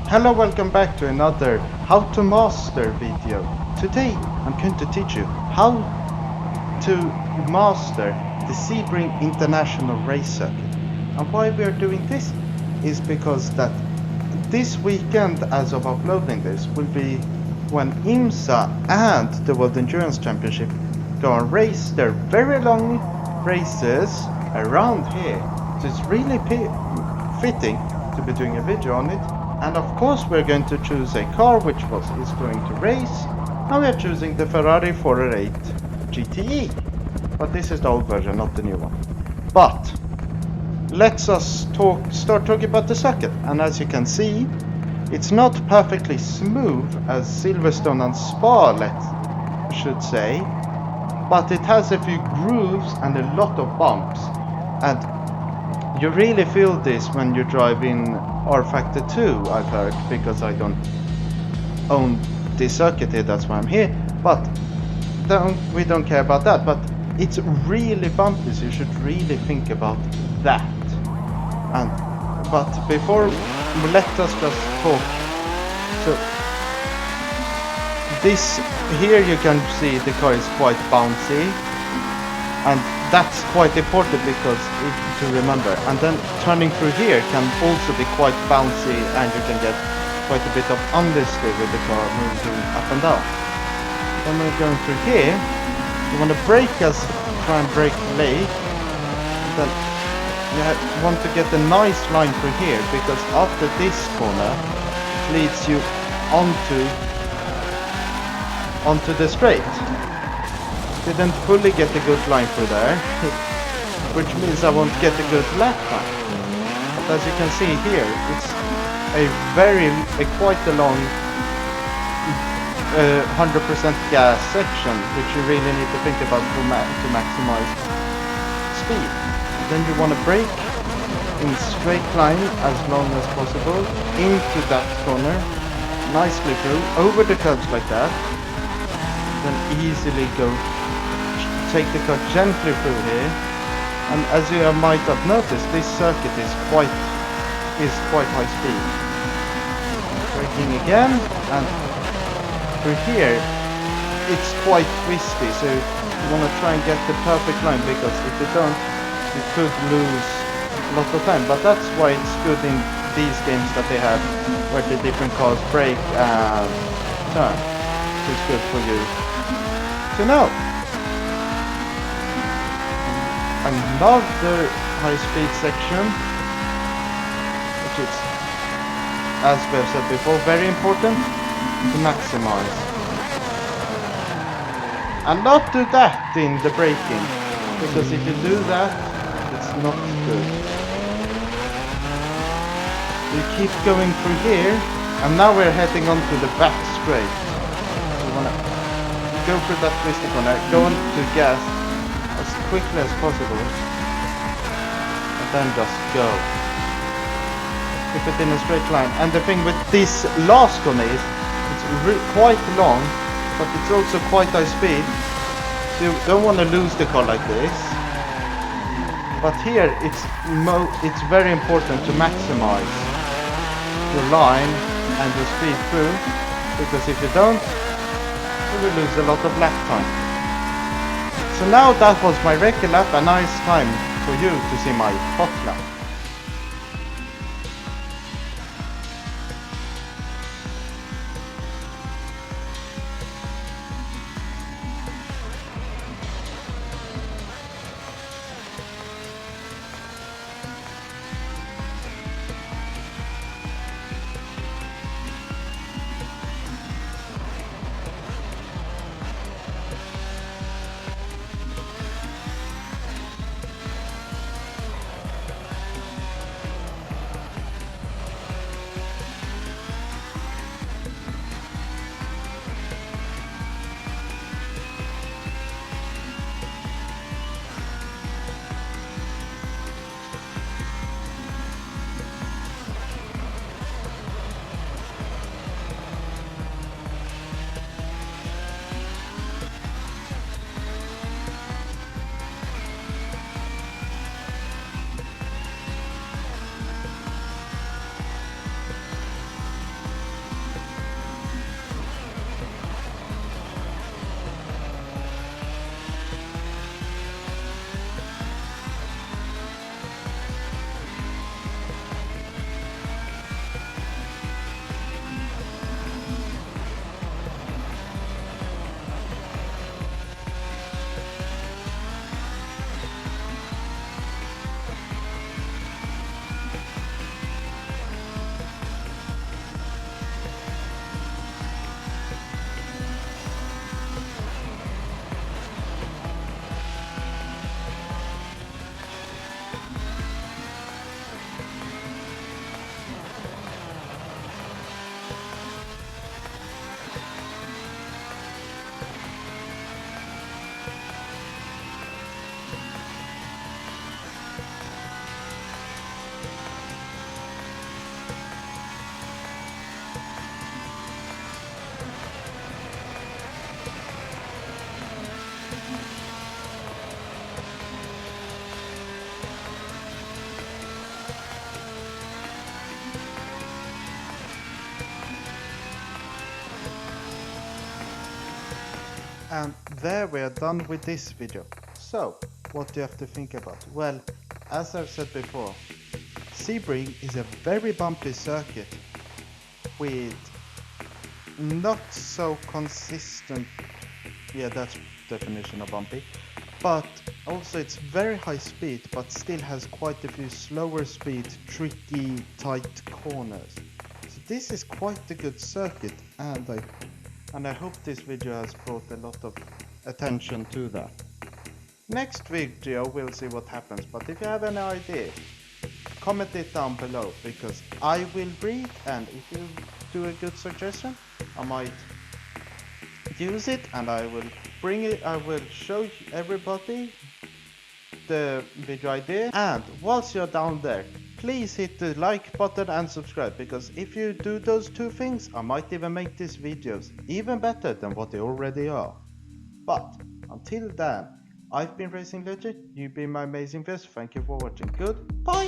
Hello, welcome back to another How to Master video. Today I'm going to teach you how to master the Sebring International Race Circuit. And why we are doing this is because that this weekend, as of uploading this, will be when IMSA and the World Endurance Championship go and race their very long races around here. So it's really fitting to be doing a video on it. And of course we're going to choose a car which is going to race. Now we are choosing the Ferrari 408 GTE. But this is the old version, not the new one. But let's us start talking about the circuit. And as you can see, it's not perfectly smooth as Silverstone and Spa should say, but it has a few grooves and a lot of bumps. And you really feel this when you drive in R Factor 2, I've heard, because I don't own this circuit here, that's why I'm here. But we don't care about that. But it's really bumpy, so you should really think about that. But before, let us just talk. So this here you can see the car is quite bouncy, and that's quite important because to remember. And then turning through here can also be quite bouncy, and you can get quite a bit of understeer with the car moving up and down. Then we're going through here. You want to try and brake late. Then you want to get a nice line through here, because after this corner it leads you onto the straight. Didn't fully get a good line through there, which means I won't get a good lap time. But as you can see here, it's quite a long 100% gas section, which you really need to think about to maximize speed. Then you want to brake in straight line as long as possible into that corner, nicely through, over the curbs like that. Then easily take the car gently through here. And as you might have noticed, this circuit is quite high speed. Braking again, and through here it's quite twisty, so you want to try and get the perfect line, because if you don't, you could lose a lot of time. But that's why it's good in these games that they have, where the different cars brake and turn. So it's good for you to know. Another high-speed section, which is, as we have said before, very important to maximize. And not do that in the braking, because if you do that, it's not good. You keep going through here, and now we're heading on to the back straight. So you want to go through that twisty corner, go on to gas as quickly as possible, and then just go. Keep it in a straight line. And the thing with this last corner is it's quite long, but it's also quite high speed, so you don't want to lose the car like this. But here it's very important to maximize your line and your speed through, because if you don't, you will lose a lot of lap time. So now that was my record lap, and now it's time for you to see my hot lap. And there we are done with this video. So, what do you have to think about? Well, as I've said before, Sebring is a very bumpy circuit with not so consistent, yeah, that's definition of bumpy, but also it's very high speed but still has quite a few slower speed, tricky, tight corners. So this is quite a good circuit, and I hope this video has brought a lot of attention to that. Next video we'll see what happens, but if you have any idea, comment it down below, because I will read, and if you do a good suggestion, I might use it and I will bring it, I will show everybody the video idea. And whilst you're down there, please hit the like button and subscribe, because if you do those two things, I might even make these videos even better than what they already are. But until then, I've been Racing Legend, you've been my amazing viewers, thank you for watching, goodbye!